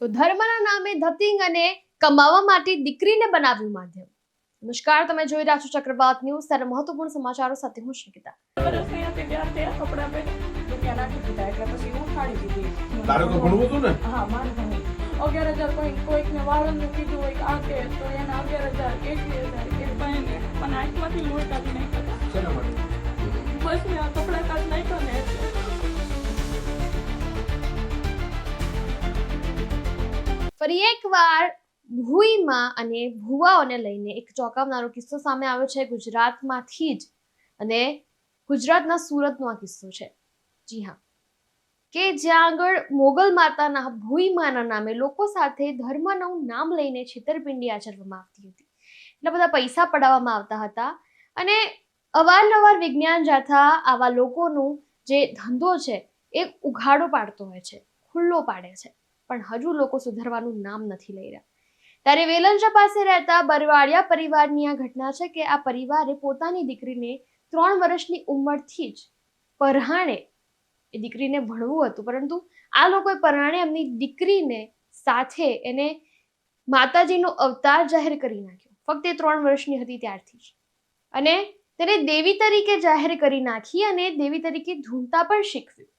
તો ધર્મના નામે ધતિંગ અને કમાવા માટે દીકરીને બનાવ્યું માધ્યમ। નમસ્કાર, તમે જોઈ રહ્યા છો ચક્રવાત ન્યૂઝ। ત્યારે મહત્વપૂર્ણ સમાચારો સાથે હું શ્રીકિતા। તારે તો ભણવું હતું ને? હા, મારે ભણવું। 11,000 કોઈકને વાળંદનું કીધું હોય કે આ કે તો એના 11,000 21,000 એ પણ આંખમાંથી લોહી કાઢી નાખ્યા હતા। શેના માટે? બસ મેં આ કપડાં કાઢી નાખ્યા ને એટલે। ફરી એકવાર ભૂઈમાં અને ભુવાઓને લઈને એક ચોંકાવનારો કિસ્સો સામે આવ્યો છે ગુજરાતમાંથી જ, અને ગુજરાતના સુરતનો આ કિસ્સો છે। જી હા, કે જ્યાં આગળ મોગલ માતાના ભૂઈમાના નામે લોકો સાથે ધર્મનું નામ લઈને છેતરપિંડી આચરવામાં આવતી હતી। એટલા બધા પૈસા પડાવવામાં આવતા હતા અને અવારનવાર વિજ્ઞાન જાથા આવા લોકોનું જે ધંધો છે એ ઉઘાડો પાડતો હોય છે, ખુલ્લો પાડે છે, પણ હજુ લોકો સુધરવાનું નામ નથી લઈ રહ્યા। ત્યારે વેલંજા પાસે રહેતા બરવાડિયા પરિવારની આ ઘટના છે કે આ પરિવારે પોતાની દીકરીને 3 વર્ષની ઉંમરથી જ પરહાણે એ દીકરીને ભણવું હતું, પરંતુ આ લોકોએ પરહાણે એમની દીકરીને સાથે એને માતાજીનો અવતાર જાહેર કરી નાખ્યો, ફક્ત એ 3 વર્ષની હતી ત્યારથી જ, અને તેને દેવી તરીકે જાહેર કરી નાખી અને દેવી તરીકે ધૂણતા પણ શીખવ્યું।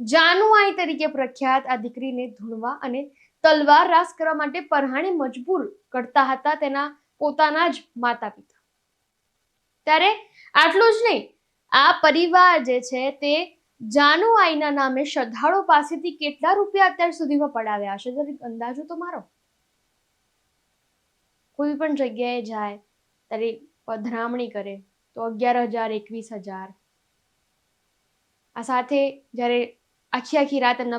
જાનુઆઈ તરીકે પ્રખ્યાત આ દીકરીને ધૂણવા અને તલવાર રાસ કરવા માટે પરહાણે મજબૂર કરતા હતા તેના પોતાના જ માતા પિતા। ત્યારે આટલું જ નહીં, આ પરિવાર જે છે તે જાનુઆઈના નામે શ્રદ્ધાળુ પાસેથી કેટલા રૂપિયા અત્યાર સુધીમાં પડાવ્યા હશે, જરીક અંદાજો તો મારો। કોઈ પણ જગ્યાએ જાય ત્યારે પધરામણી કરે તો 11,000 21,000, આ સાથે જ્યારે આખી રાત એમના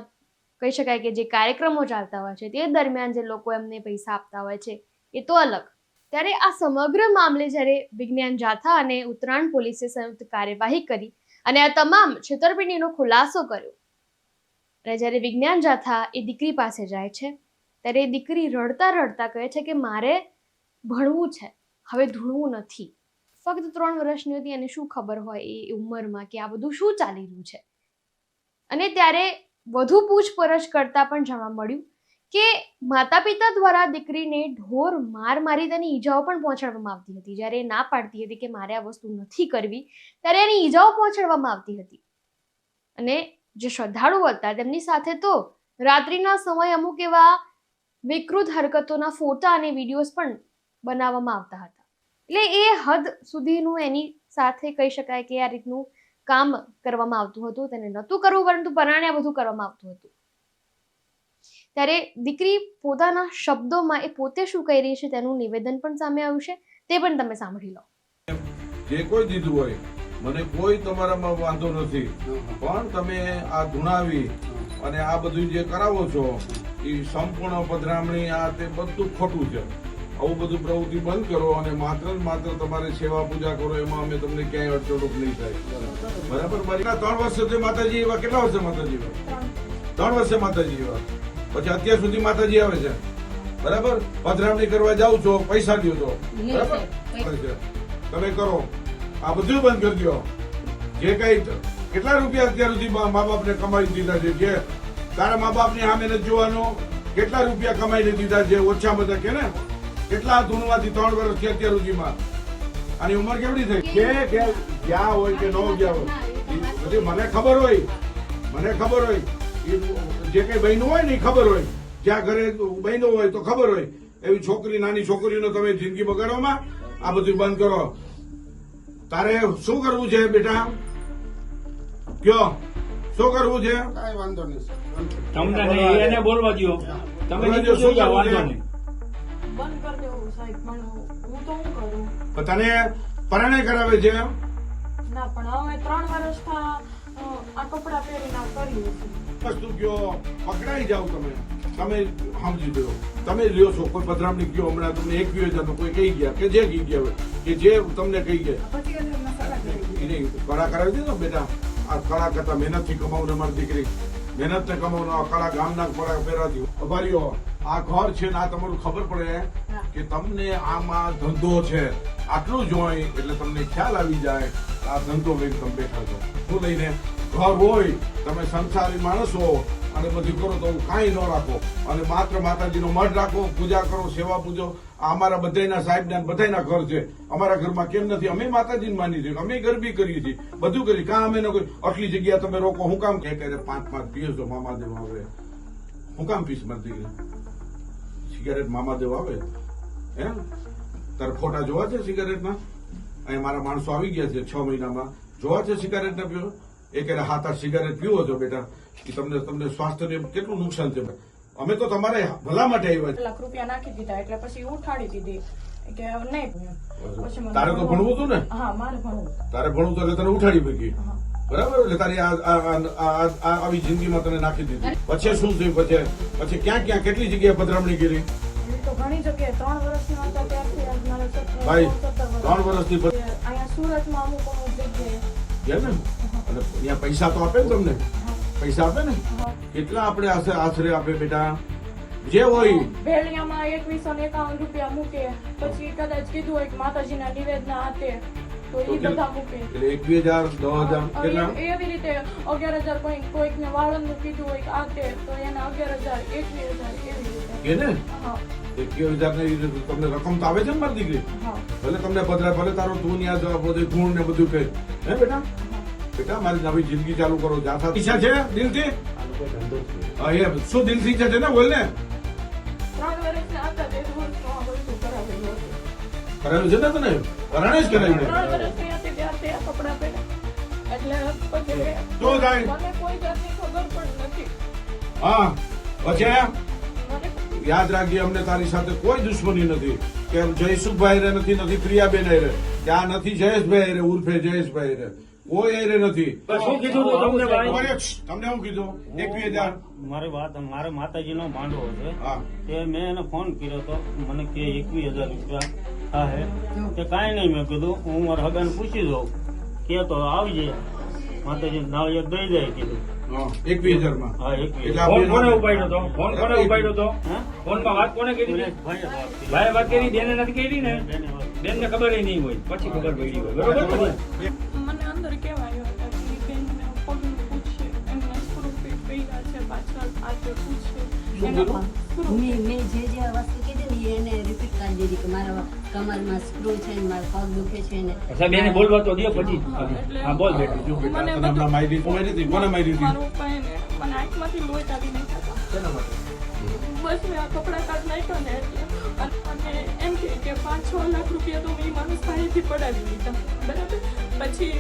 કહી શકાય કે જે કાર્યક્રમો ચાલતા હોય છે તે દરમિયાન જે લોકો એમને પૈસા આપતા હોય છે એ તો અલગ। ત્યારે આ સમગ્ર મામલે જ્યારે વિજ્ઞાન જાથા અને ઉત્તરાયણ પોલીસે સંયુક્ત કાર્યવાહી કરી અને આ તમામ છેતરપિંડીનો ખુલાસો કર્યો, અને જ્યારે વિજ્ઞાન જાથા એ દીકરી પાસે જાય છે ત્યારે એ દીકરી રડતા રડતા કહે છે કે મારે ભણવું છે, હવે ધૂણવું નથી। ફક્ત 3 વર્ષની હતી અને શું ખબર હોય એ ઉંમરમાં કે આ બધું શું ચાલી રહ્યું છે। અને ત્યારે વધુ પૂછપરછ કરતા પણ જાણવા મળ્યું કે માતા પિતા દ્વારા દીકરીને ઢોર માર મારી તેની ઈજાઓ પણ પહોંચાડવામાં આવતી હતી। જ્યારે એ ના પાડતી હતી કે મારે આ વસ્તુ નથી કરવી, ત્યારે એની ઈજાઓ પહોંચાડવામાં આવતી હતી। અને જે શ્રદ્ધાળુ હતા તેમની સાથે તો રાત્રિના સમયે અમુક એવા વિકૃત હરકતોના ફોટા અને વિડીયોઝ પણ બનાવવામાં આવતા હતા। એટલે એ હદ સુધીનું એની સાથે કહી શકાય કે આ રીતનું કામ કરવામાં આવતું હતું। તેને નહોતું કરવું, પરંતુ પરાણે આ બધું કરવામાં આવતું હતું। ત્યારે દીકરી પોતાના શબ્દોમાં એ પોતે શું કહી રહી છે તેનું નિવેદન પણ સામે આવ્યું છે, તે પણ તમે સાંભળી લો। જે કોઈ દીધું હોય મને કોઈ તમારામાં વાંધો નથી, પણ તમે આ ધૂણાવી અને આ બધું જે કરાવો છો એ સંપૂર્ણ પધરામણી આ તે બધું ખોટું છે। આવું બધું પ્રવૃત્તિ બંધ કરો અને માત્ર ને માત્ર તમારે સેવા પૂજા કરો, એમાં અમે તમને ક્યાંય અડચણરૂપ નહીં થાય, બરાબર? 3 વર્ષ સુધી માતાજી એવા, કેટલા વર્ષે માતાજી એવા? 3 વર્ષે માતાજી એવા, પછી અત્યાર સુધી માતાજી આવે છે, બરાબર? પધરામણી કરવા જાવ છો, પૈસા દો છો, બરાબર? તમે કરો, આ બધું બંધ કરી દો। જે કઈ કેટલા રૂપિયા અત્યાર સુધી મા બાપને કમાઈ દીધા છે, જે તારા મા બાપની સામે નથી જોવાનો, કેટલા રૂપિયા કમાઈને દીધા છે, ઓછા બધા કે ને કેટલા ધૂણવાથી 3 વર્ષથી અત્યાર સુધીમાં આની ઉંમર કેવડી થઈ કે ગયા હોય કે ન ગયા હોય, બધી મને ખબર હોય, જે કઈ બહેનો હોય ને એ ખબર હોય, જ્યાં ઘરે બહેનો હોય તો ખબર હોય, એવી છોકરી, નાની છોકરીનો તમે જિંદગી બગાડવામાં આ બધું બંધ કરો। તારે શું કરવું છે બેટા, કયો શું કરવું છે? કાંઈ વાંધો નહીં, તમને નહીં, એને બોલવા દો, તમે બોલવા દ્યો, શું કરવું વાંધો છે? નહીં। બંધ કરી દેવું સાહેબ, પણ હું તો શું કરું? તને પરણે કરાવે છે? ના, પણ હવે 3 વર્ષથી આ કપડાં પહેરીને આ કર્યું છે। વસ્તુ કયો પકડાઈ જાવ, તમે સમજી દો, તમે લ્યો છો કોઈ પધરામણી કયો, હમણાં તમને 21,000 કોઈ કહી ગયા કે જે કહી ગયા હોય કે જે તમને કહી ગયા એને કળા કરાવી દીધો બેટા। આ કળા કરતા મહેનતથી કમાવું ને મારી દીકરી મહેનત ને કમાવું, આ કળા ગામના કળા પહેરાતી અભારીઓ આ ઘર છે ને આ તમારું ખબર પડે કે તમને આમાં ધંધો છે, આટલું જ હોય એટલે તમને ખ્યાલ આવી જાય આ ધંધો લઈને તમે બેઠા છો। શું લઈને? ઘર હોય, તમે સંસારી માણસ હો અને બધું કરો તો કાંઈ ન રાખો અને માત્ર માતાજીનો મઢ રાખો, પૂજા કરો, સેવા પૂજો. આ અમારા બધાના સાહેબના બધાના ઘર છે. અમારા ઘરમાં કેમ નથી? અમે માતાજીને માની છીએ, અમે ગરબી કરીએ છીએ, બધું કરીએ. કાં અમે કોઈ આટલી જગ્યા તમે રોકો? હું કામ કે 5-5 પીએ છો? મામાદેવ આવે હું કામ પીસ? મારતી સિગારેટ મામાદેવ આવે એમ? તારે ફોટા જોવા છે સિગારેટના? અહીં મારા માણસો આવી ગયા છે 6 મહિનામાં. જોવા છે સિગારેટ ના પીવો? એ કહે 7-8 સિગારેટ પીવો છો બેટા, એ તમને સ્વાસ્થ્યને કેટલું નુકસાન છે. અમે તો તમારે ભલા માટે આવ્યા છે. લાખ રૂપિયા નાખી દીધા એટલે પછી ઉઠાડી દીધી કે નહીં. પછી મને તારે તો ભણવું હતું ને? હા, મારે ભણવું. તારે ભણવું હતું એટલે તને ઉઠાડી મૂકી, હા. બરાબર? એટલે તારી આવી જિંદગીમાં તને નાખી દીધી. પછી શું થયું? પછી ક્યાં ક્યાં કેટલી જગ્યાએ પધરામણી કરી? તો ઘણી જગ્યાએ 3 વર્ષની હતા ત્યારથી આજ મારે 17 ભાઈ 17 વર્ષ. 3 વર્ષથી અહીંયા સુરતમાં અમુક જગ્યાએ ગયા ને? અને ત્યાં પૈસા તો આપે ને તમને? પૈસા આપે ને? હા. કેટલા આપણે આશરે આપે બેટા? જે હોય ભેળિયામાં 2151 રૂપિયા મૂકે. પછી કદાચ કીધું હોય કે માતાજીના નિવેદના આપે તો એ બધા મૂકે. એટલે 21,000 10,000 કેટલા? એવી રીતે 11,000 કોઈકને વાળંદનું કીધું હોય કે આપે તો એના 11,000 21,000 એવી રીતે. કે ને હા 21,000 ની તમને રકમ તો આવે છે ને મારી દીકરી? હા ભલે તમને પધરાય, ભલે તારો તું ન્યા જવા બધું ગુણ ને બધું કહે. હે બેટા? બેટા મારી નવી જિંદગી ચાલુ કરો. જાથા ઈચ્છા છે દિલથી? હા એ શું દિલથી ઈચ્છા છે ને? બોલ ને. 3 વર્ષના હતા તે વર્ષમાં આ વસ્તુ કરાવેલું હતું. કરાયું છે ને તને? પરાણે જ કરાયું ને? 3 વર્ષની હતી ત્યારથી આ કપડાં પહેર્યા. એટલે પછી શું થાય? મને કોઈ જાતની ખબર પણ નથી. હા પછી મને યાદ રાખજે, અમને તારી સાથે કોઈ દુશ્મની નથી. કે જયસુખભાઈ રે નથી પ્રિયાબેન રે, ત્યાં નથી જયેશભાઈ રે ઉર્ફે જયેશભાઈ રે, કોઈ રે નથી. શું કીધું તું તમને ભાઈ? તમને શું કીધું? 21,000. મારી વાત મારે માતાજીનો માંડવો છે હા તે મેં એને ફોન કર્યો તો મને કે 21,000 રૂપિયા થાય કે કાંઈ નહીં. મેં કીધું હું મારા હગાને પૂછી દઉં કે તો આવજે માતાજી નાળિયેર દઈ જાય કીધું. 21,000 માં. હા એટલે 21,000. આપણે ફોન કોને ઉપાડ્યો તો? ફોન કોને ઉપાડ્યો તો? હે? ફોનમાં વાત કોને કરી? ભાઈએ વાત કરી. ભાઈ વાત કરી, બેને નથી કરી ને? બેને વાત કરી. બેનને ખબર નહીં હોય, પછી ખબર પડી હોય. બરોબર ને? મને અંદર કહેવાયું હતા કે બેનને પગનું પૂછે, એમના સ્ક્રૂ ફિટ કર્યા છે પાછળ, આજે પૂછે. શું એના કીધું? સ્ક્રૂ મેં જે વસ્તુ કીધી ને એને રિપીટ કરી દીધી કે મારા કમરમાં સ્ક્રૂ છે ને મારા પગ દુખે છે ને. અચ્છા બેને બોલવા તો દે પછી. એટલે હા બોલ બેટા. જો બેટા મને તને હમણાં મારી કોને હતી? કોને મારી હતી? મારા પપ્પાએ ને મને આંખમાંથી લોહી કાઢી નાખ્યા હતા. શેના માટે? બસ મેં આ કપડાં કાઢી નાખ્યો ને એટલે અને એમ કે 5-6 લાખ રૂપિયા તો મેં માણસ પાસેથી પડાવી લીધા, બરાબર. પછી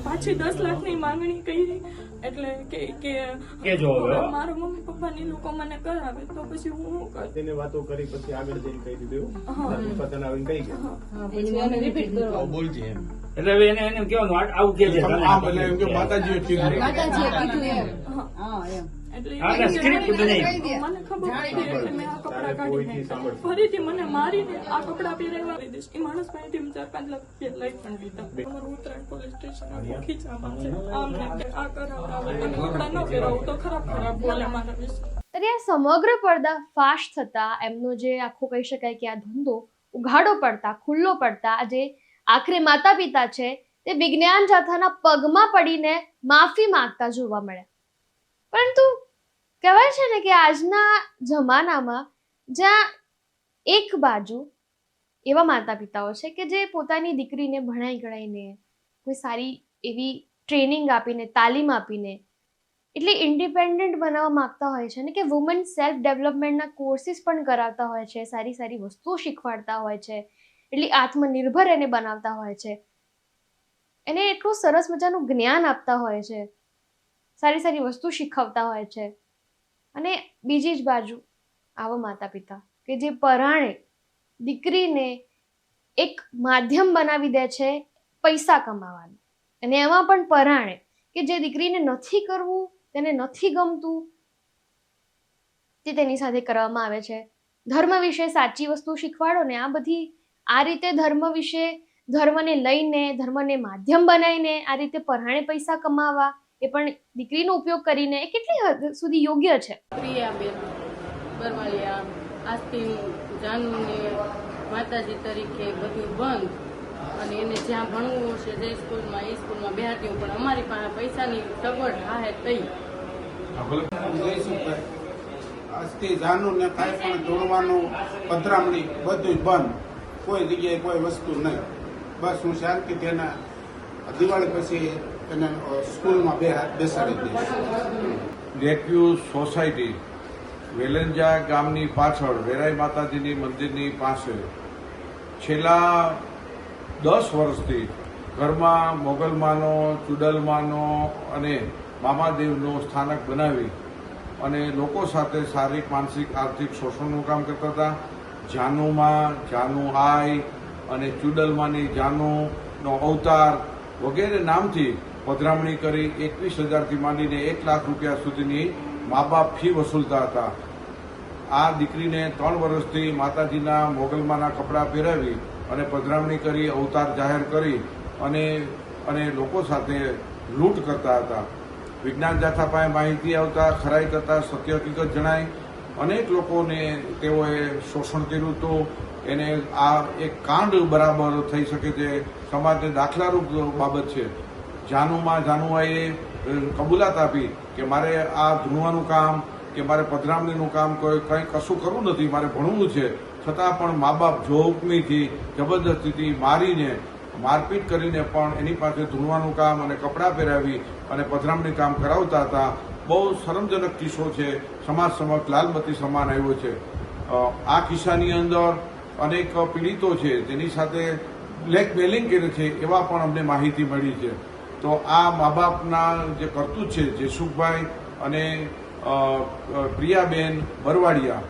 પાછી 10 લાખની માંગણી કરી. એટલે કે જો હવે. મારા મમ્મી પપ્પાની લોકો મને કરાવે તો પછી હું શું કરું? તેને વાતો કરી પછી આગળ જઈને કહી દીધું. હા. પપ્પા તને આવીને કહી ગયા. એની મમ્મી રિપીટ કરવા બોલજે એમ. એટલે હવે એને કહેવાનું આવું કે છે. આમ એટલે એમ કે માતાજીએ કીધું. માતાજીએ કીધું એમ. હા. હા એમ. એટલે હા, એટલે સ્ક્રિપ્ટ બનાવી. મને ખબર હતી એટલે મેં આ કપડાં તારે કાઢી કોઈથી નાખ્યા. સાંભળ. ફરીથી મને મારીને આ કપડાં પહેરાવવા દીધીશ. એ માણસ પાસેથી 4-5 લાખ રૂપિયા લઈ પણ લીધા. અમારું ઉત્તરાયણ પોલીસ સ્ટેશન ખીચામાં છે. આમ ને તેમ આ કરાવડાવો અને કપડાં ન પહેરાવું તો ખરાબ બોલે મારા વિશે. ત્યારે આ સમગ્ર પડદા ફાશ થતા એમનો જે આખો કહી શકાય કે આ ધંધો ઉઘાડો પડતા ખુલ્લો પડતા જે આખરે માતા પિતા છે તે વિજ્ઞાન જાથાના પગમાં પડીને માફી માંગતા જોવા મળ્યા. પરંતુ કહેવાય છે ને કે આજના જમાનામાં જ્યાં એક બાજુ એવા માતા પિતાઓ છે કે જે પોતાની દીકરીને ભણાઈ ગણાઈને કોઈ સારી એવી ટ્રેનિંગ આપીને તાલીમ આપીને એટલે ઇન્ડિપેન્ડન્ટ બનાવવા માંગતા હોય છે ને કે વુમન સેલ્ફ ડેવલપમેન્ટના કોર્સિસ પણ કરાવતા હોય છે, સારી સારી વસ્તુઓ શીખવાડતા હોય છે, એટલી આત્મનિર્ભર એને બનાવતા હોય છે, એને એટલું સરસ મજાનું જ્ઞાન આપતા હોય છે, સારી સારી વસ્તુ શીખવતા હોય છે. અને બીજી જ બાજુ આવા માતા પિતા કે જે પરાણે દીકરીને એક માધ્યમ બનાવી દે છે પૈસા કમાવાનું, અને એમાં પણ પરાણે કે જે દીકરીને નથી કરવું, તેને નથી ગમતું, તે તેની સાથે કરવામાં આવે છે. ધર્મ વિશે સાચી વસ્તુ શીખવાડો ને આ બધી આ રીતે ધર્મ વિશે, ધર્મને લઈને, ધર્મને માધ્યમ બનાવીને આ રીતે પરાણે પૈસા કમાવા, એ પણ દીકરીનો ઉપયોગ કરીને, એ કેટલી હદ સુધી યોગ્ય છે? પ્રિયાબેન બરવાલિયા આજથી જાનુને માતાજી તરીકે બધું બંધ અને એને જ્યાં ભણવું છે જે સ્કૂલમાં એ સ્કૂલમાં બેહાડ્યું, પણ અમારી પાસે પૈસાની સગવડ હાહે થઈ જયસુખભાઈ આજથી જાનું ને કાંઈ પણ દોડવાનું પધરામણી બધું બંધ, કોઈ જગ્યાએ કોઈ વસ્તુ નહીં. બસ હું શાંતિથી એના દિવાળી પછી એને સ્કૂલમાં બેસાડી દઈશ. રેફ્યુઝ સોસાયટી વેલંજા ગામની પાછળ વેરાઈ માતાજીની મંદિરની પાસે છેલ્લા 10 વર્ષથી ઘરમાં મોગલમાનો, ચુડલમાનો અને મામાદેવનું સ્થાનક બનાવી અને લોકો સાથે શારીરિક, માનસિક, આર્થિક શોષણનું કામ કરતા હતા. જાનુમાં, જાનુ આઈ અને ચુડલમાની જાનુનો અવતાર વગેરે નામથી પધરામણી કરી 21,000થી માંડીને 1 લાખ રૂપિયા સુધીની મા બાપ ફી વસૂલતા હતા. આ દીકરીને 3 વર્ષથી માતાજીના મોગલમાના કપડાં પહેરાવી અને પધરામણી કરી, અવતાર જાહેર કરી અને લોકો સાથે લૂંટ કરતા હતા. વિજ્ઞાન જાથા પાસે માહિતી આવતા, ખરાઈ કરતા, સત્ય હકીકત જણાય. અનેક લોકોને તેઓએ શોષણ કર્યું હતું. એને આ એક કાંડ બરાબર થઈ શકે છે, સમાજને દાખલારૂપ બાબત છે. જાનુમાં જાનુઆઈએ કબૂલાત આપી કે મારે આ ધૂણવાનું કામ કે મારે પધરામણીનું કામ કંઈ કશું કરવું નથી, મારે ભણવું છે. છતાં પણ મા બાપ જોહુકમીથી, જબરદસ્તીથી મારીને, મારપીટ કરીને પણ એની પાસે ધૂણવાનું કામ અને કપડાં પહેરાવી અને પધરામણી કામ કરાવતા હતા. બહુ શરમજનક કિસ્સો છે, સમાજ સમક્ષ લાલબત્તી સમાન આવ્યો છે. આ કિસ્સાની અંદર અનેક પીડિતો છે જેની સાથે બ્લેકમેલિંગ કરે છે એવા પણ અમને માહિતી મળી છે. તો આ મા બાપના જે કરતૂત છે, જયસુખભાઈ અને પ્રિયાબેન બરવાડિયા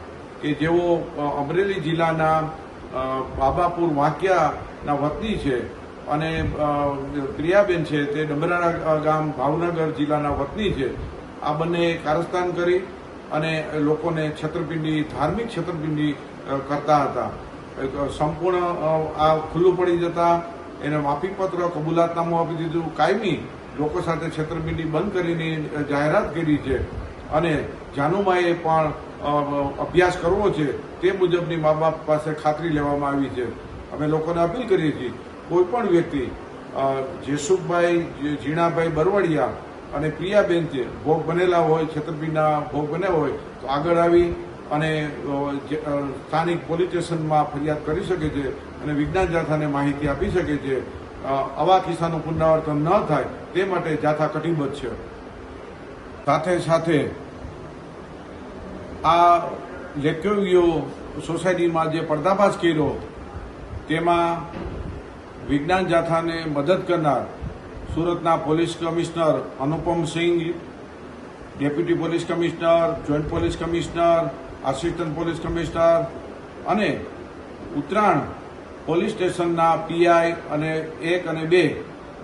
કે જેઓ અમરેલી જિલ્લાના બાબાપુર વાંકિયાના વતની છે અને પ્રિયાબેન છે તે ડમરાળા ગામ ભાવનગર જિલ્લાના વતની છે. આ બંને કારસ્તાન કરી અને લોકોને છેતરપિંડી, ધાર્મિક છેતરપિંડી કરતા હતા. સંપૂર્ણ આ ખુલ્લું પડી જતા એને માફીપત્ર, કબૂલાતનામું આપી દીધું. કાયમી લોકો સાથે છેતરપિંડી બંધ કરીને જાહેરાત કરી છે અને જાનુમાએ પણ અભ્યાસ કરવો છે તે મુજબની મા બાપ પાસે ખાતરી લેવામાં આવી છે. અમે લોકોને અપીલ કરીએ છીએ, કોઈ પણ વ્યક્તિ જયસુખભાઈ, ઝીણાભાઈ બરવાડિયા અને પ્રિયાબેન છે ભોગ બનેલા હોય, છેતરપિંડીના ભોગ બન્યા હોય તો આગળ આવી અને સ્થાનિક પોલીસ સ્ટેશનમાં ફરિયાદ કરી શકે છે અને વિજ્ઞાન જાથાને માહિતી આપી શકે છે. આવા કિસ્સાનું પુનરાવર્તન ન થાય તે માટે જાથા કટિબદ્ધ છે. સાથે સાથે આ લેક્યુવ્યુ સોસાયટીમાં જે પર્દાફાશ કર્યો તેમાં વિજ્ઞાન જાથાને મદદ કરનાર સુરતના police commissioner Anupamsinh, deputy police commissioner, joint police commissioner, assistant police commissioner અને ઉત્તરાયણ પોલીસ સ્ટેશનના પીઆઈ અને 1 અને 2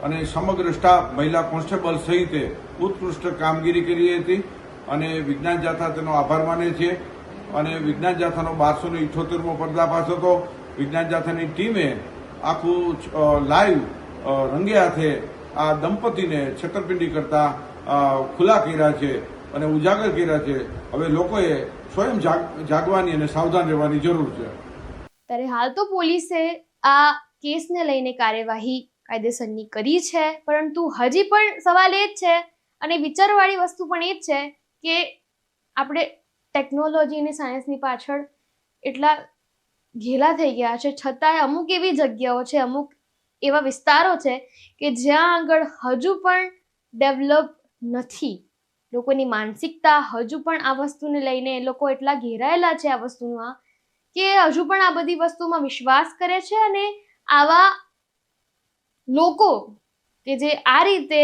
અને સમગ્ર સ્ટાફ, મહિલા કોન્સ્ટેબલ સહિતે ઉત્કૃષ્ટ કામગીરી કરી હતી અને વિજ્ઞાન જાથા તેનો આભાર માને છે. અને વિજ્ઞાન જાથાનો 1278મો પર્દાફાશ હતો. વિજ્ઞાન જાથાની ટીમે આખું લાઈવ રંગે હાથે આ દંપતીને છેતરપિંડી કરતા ખુલ્લા કર્યા છે અને ઉજાગર કર્યા છે. હવે લોકોએ સ્વયં જાગવાની અને સાવધાન રહેવાની જરૂર છે. ત્યારે હાલ તો પોલીસે આ કેસને લઈને કાર્યવાહી કાયદેસરની કરી છે, પરંતુ હજી પણ સવાલ એ જ છે અને વિચારવાળી વસ્તુ પણ એ જ છે કે આપણે ટેકનોલોજી અને સાયન્સની પાછળ એટલા ઘેલા થઈ ગયા છે, છતાંય અમુક એવી જગ્યાઓ છે, અમુક એવા વિસ્તારો છે કે જ્યાં આગળ હજુ પણ ડેવલપ નથી. લોકોની માનસિકતા હજુ પણ આ વસ્તુને લઈને એ લોકો એટલા ઘેરાયેલા છે આ વસ્તુમાં કે હજુ પણ આ બધી વસ્તુમાં વિશ્વાસ કરે છે. અને આવા લોકો કે જે આ રીતે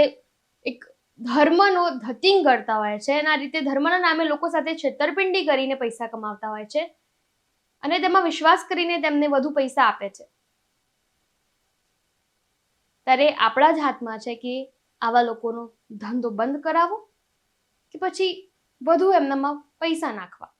એક ધર્મનો ધતિંગ કરતા હોય છે અને આ રીતે ધર્મના નામે લોકો સાથે છેતરપિંડી કરીને પૈસા કમાવતા હોય છે અને તેમાં વિશ્વાસ કરીને તેમને વધુ પૈસા આપે છે. ત્યારે આપણા જ હાથમાં છે કે આવા લોકોનો ધંધો બંધ કરાવો કે પછી વધુ એમનામાં પૈસા નાખવા.